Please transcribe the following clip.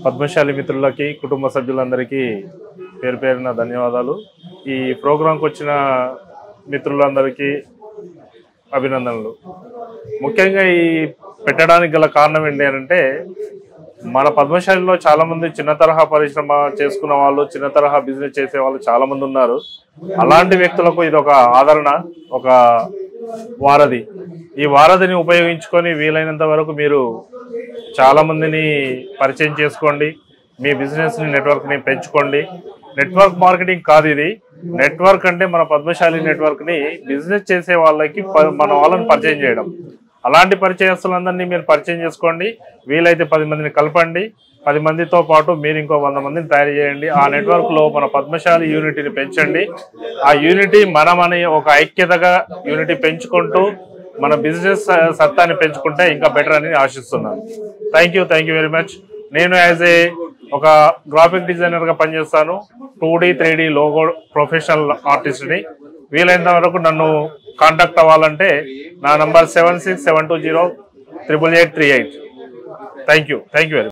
పద్మశాలి మిత్రులకి కుటుంబ సభ్యులందరికీ పేరు పేరున ధన్యవాదాలు. ఈ ప్రోగ్రాంకి వచ్చిన మిత్రులందరికీ అభినందనలు. ముఖ్యంగా ఈ పెట్టడానికి గల కారణం ఏంటి అంటే మన పద్మశాలిలో చాలా మంది చిన్న తరహా పరిశ్రమ చేసుకున్న వాళ్ళు, చిన్న తరహా బిజినెస్ చేసే వాళ్ళు చాలా మంది ఉన్నారు. అలాంటి వ్యక్తులకు ఇది ఒక ఆదరణ, ఒక వారధి. ఈ వారధిని ఉపయోగించుకొని వీలైనంత వరకు మీరు చాలా మందిని పరిచయం చేసుకోండి. మీ బిజినెస్ ని నెట్వర్క్ ని పెంచుకోండి. నెట్వర్క్ మార్కెటింగ్ కాదు ఇది. నెట్వర్క్ అంటే మన పద్మశాలి నెట్వర్క్ ని బిజినెస్ చేసే వాళ్ళకి మన వాళ్ళని పరిచయం చేయడం. అలాంటి పరిచయస్తులందరినీ మీరు పరిచయం చేసుకోండి. వీలైతే 10 మందిని కలపండి. 10 మందితో పాటు మీరు ఇంకో 100 మందిని తయారు చేయండి. ఆ నెట్వర్క్ లో మన పద్మశాలి యూనిటీని పెంచండి. ఆ యూనిటీ మనమని ఒక ఐక్యతగా యూనిటీ పెంచుకుంటూ మన బిజినెస్ సత్తాన్ని పెంచుకుంటే ఇంకా బెటర్ అని ఆశిస్తున్నాను. Thank you very much. నేను యాజ్ ఏ ఒక గ్రాఫిక్ డిజైనర్ గా పనిచేస్తాను. 2D 3D logo professional artist ని. వీలైనంత వరకు నన్ను కాంటాక్ట్ అవ్వాలంటే నా number 7672088838. Thank you very much.